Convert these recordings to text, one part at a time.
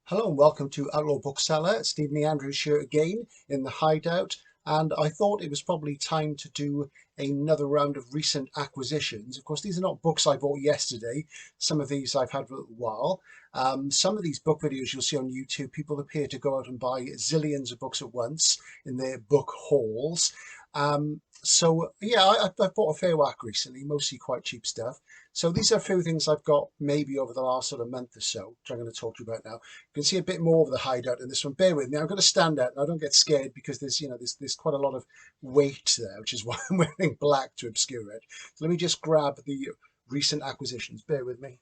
Hello and welcome to Outlaw Bookseller. Stephen Andrews here again in the hideout, and I thought it was probably time to do another round of recent acquisitions. Of course, these are not books I bought yesterday. Some of these I've had for a little while. Some of these book videos you'll see on YouTube, people appear to go out and buy zillions of books at once in their book hauls. So yeah, I've bought a fair whack recently, mostly quite cheap stuff. So these are a few things I've got maybe over the last sort of month or so, which I'm going to talk to you about now. You can see a bit more of the hideout in this one. Bear with me. I'm going to stand out. I don't get scared because there's quite a lot of weight there, which is why I'm wearing black to obscure it. So let me just grab the recent acquisitions. Bear with me.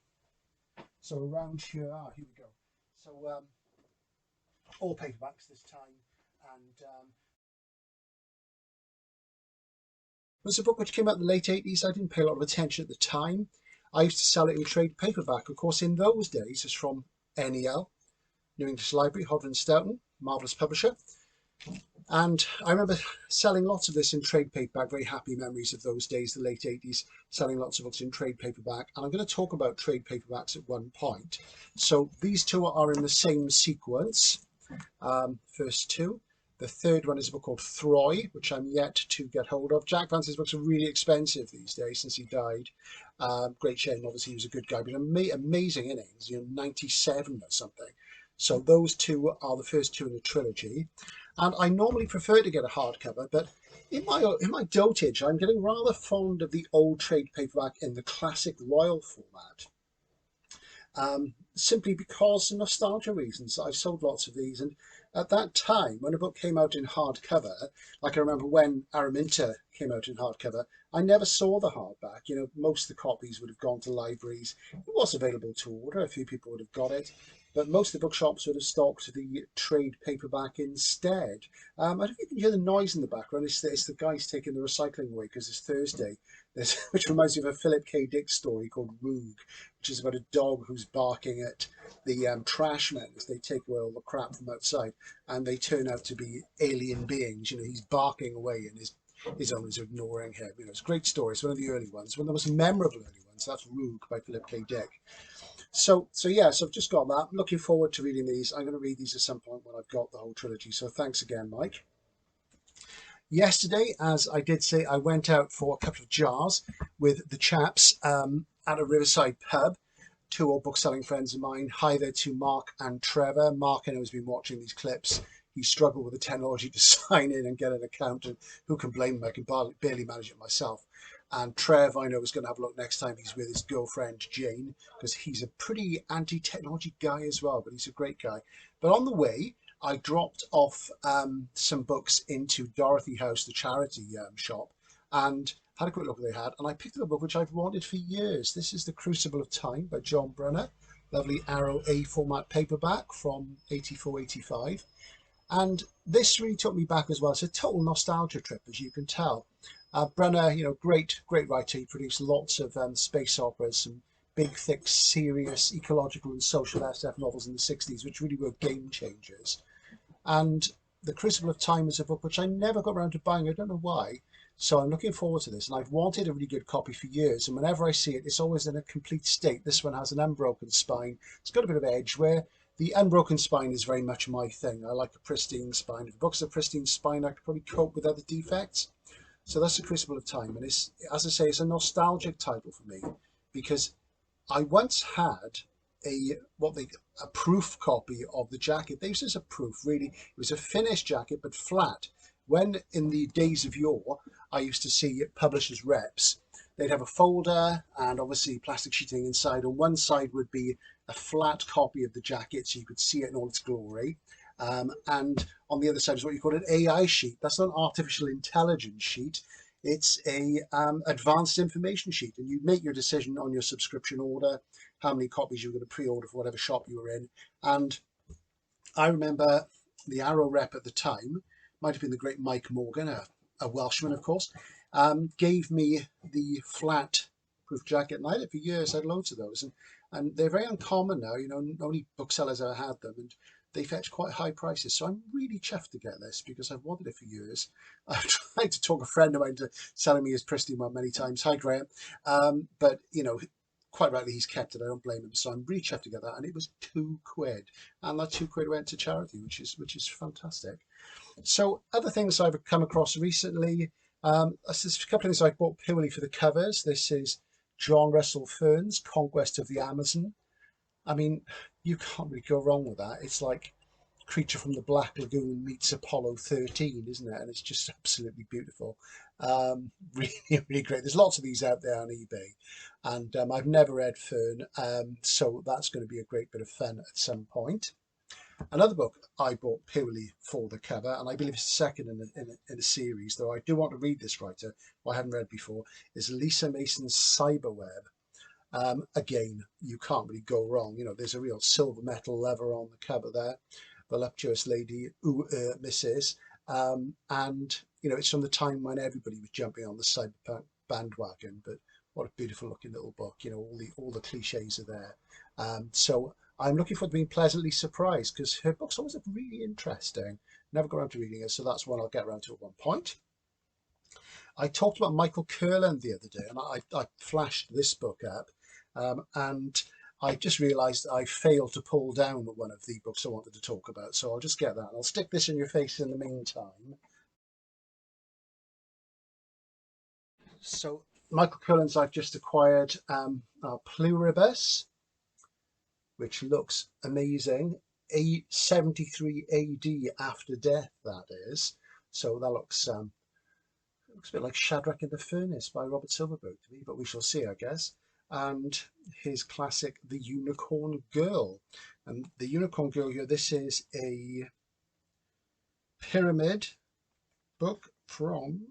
So around here, here we go. So all paperbacks this time, and it was a book which came out in the late 80s. I didn't pay a lot of attention at the time. I used to sell it in trade paperback. Of course, in those days, it's from NEL, New English Library, Hodder and Stoughton, marvellous publisher. And I remember selling lots of this in trade paperback, very happy memories of those days, the late 80s, selling lots of books in trade paperback. And I'm going to talk about trade paperbacks at one point. So these two are in the same sequence, first two. The third one is a book called Throy, which I'm yet to get hold of. Jack Vance's books are really expensive these days since he died. Great shame, obviously he was a good guy, but amazing innings, 97 or something. So those two are the first two in the trilogy. And I normally prefer to get a hardcover, but in my dotage, I'm getting rather fond of the old trade paperback in the classic Royal format. Simply because of nostalgia reasons. I've sold lots of these, and at that time, when a book came out in hardcover, like I remember when Araminta came out in hardcover, I never saw the hardback. Most of the copies would have gone to libraries. It was available to order. A few people would have got it, but most of the bookshops would have stocked the trade paperback instead. I don't know if you can hear the noise in the background. It's the guys taking the recycling away because it's Thursday, which reminds me of a Philip K. Dick story called Roog, which is about a dog who's barking at the trash men as they take away all the crap from outside, and they turn out to be alien beings. He's barking away, and his owners are ignoring him. It's a great story. It's one of the early ones, one of the most memorable early ones. That's Roog by Philip K. Dick. So I've just got that. I'm looking forward to reading these. I'm going to read these at some point when I've got the whole trilogy. So thanks again, Mike. Yesterday, as I did say, I went out for a couple of jars with the chaps at a Riverside pub. Two old book-selling friends of mine. Hi there to Mark and Trevor. Mark, I know, has been watching these clips. He struggled with the technology to sign in and get an account, and who can blame him? I can barely manage it myself. And Trev, I know, is going to have a look next time he's with his girlfriend Jane, because he's a pretty anti-technology guy as well, but he's a great guy. But on the way, I dropped off some books into Dorothy House, the charity shop, and had a quick look what they had, and I picked up a book which I've wanted for years. This is The Crucible of Time by John Brunner, lovely Arrow A format paperback from 84-85. And this really took me back as well. It's a total nostalgia trip, as you can tell. Brenner, great writer. He produced lots of space operas, some big, thick, serious ecological and social SF novels in the 60s, which really were game changers. And The Crucible of Time is a book which I never got around to buying. I don't know why. So I'm looking forward to this. And I've wanted a really good copy for years. And whenever I see it, it's always in a complete state. This one has an unbroken spine. It's got a bit of edge, where the unbroken spine is very much my thing. I like a pristine spine. If the book's a pristine spine, I could probably cope with other defects. So that's The Crucible of Time. And it's, as I say, it's a nostalgic title for me, because I once had a proof copy of the jacket. They used it as a proof, really. It was a finished jacket, but flat. When in the days of yore, I used to see publishers' reps, they'd have a folder and obviously plastic sheeting inside. On one side would be a flat copy of the jacket, so you could see it in all its glory. And on the other side is what you call an AI sheet. That's not an artificial intelligence sheet. It's a advanced information sheet, and you make your decision on your subscription order, how many copies you're going to pre-order for whatever shop you were in. And I remember the Arrow rep at the time, might have been the great Mike Morgan, a Welshman, of course, gave me the flat proof jacket, and I had it for years. I had loads of those, and they're very uncommon now. Only booksellers ever had them, and they fetch quite high prices. So I'm really chuffed to get this, because I've wanted it for years. I've tried to talk a friend of mine into selling me his pristine one many times. Hi, Graham. But quite rightly he's kept it. I don't blame him. So I'm really chuffed to get that, and it was £2, and that £2 went to charity, which is fantastic. So other things I've come across recently, there's a couple of things I bought purely for the covers. This is John Russell Fearn's Conquest of the Amazon. I mean, you can't really go wrong with that. It's like Creature from the Black Lagoon meets Apollo 13, isn't it? And it's just absolutely beautiful. Really, really great. There's lots of these out there on eBay, and I've never read Fearn, so that's going to be a great bit of fun at some point. Another book I bought purely for the cover, and I believe it's the second in a series, though I do want to read this writer, who I haven't read before, is Lisa Mason's Cyberweb. Again, you can't really go wrong. You know, there's a real silver metal lover on the cover there, voluptuous lady, Mrs. And, you know, it's from the time when everybody was jumping on the cyberpunk bandwagon, but what a beautiful looking little book. You know, all the cliches are there. So I'm looking forward to being pleasantly surprised, because her books always look really interesting. Never got around to reading it, so that's one I'll get around to at one point. I talked about Michael Kurland the other day, and I flashed this book up, and I just realised I failed to pull down one of the books I wanted to talk about, so I'll just get that. I'll stick this in your face in the meantime. So Michael Kurland's I've just acquired Pluribus, which looks amazing. 73 AD after death, that is. So that looks a bit like Shadrach in the Furnace by Robert Silverberg to me, but we shall see, I guess. And his classic, The Unicorn Girl. And The Unicorn Girl here, this is a pyramid book from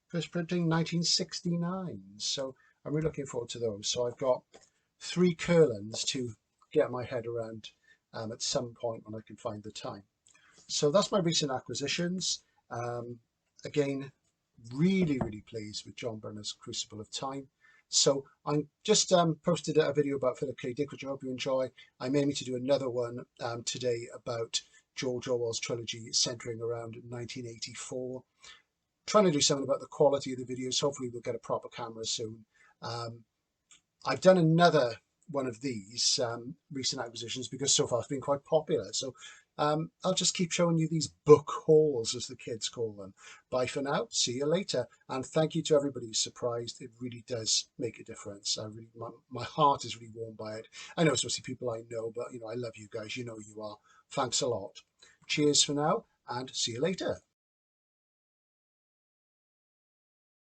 first printing 1969. So I'm really looking forward to those. So I've got 3 Kurlands to get my head around at some point when I can find the time. So that's my recent acquisitions. Again, really, really pleased with John Brenner's Crucible of Time. So I'm just posted a video about Philip K. Dick, which I hope you enjoy. I'm aiming to do another one today about George Orwell's trilogy centering around 1984. Trying to do something about the quality of the videos. Hopefully we'll get a proper camera soon. I've done another one of these recent acquisitions because so far it's been quite popular. So I'll just keep showing you these book hauls, as the kids call them. Bye for now. See you later. And thank you to everybody who's surprised. It really does make a difference. My heart is really warmed by it. I know it's mostly people I know, but you know, I love you guys. You know you are. Thanks a lot. Cheers for now, and see you later.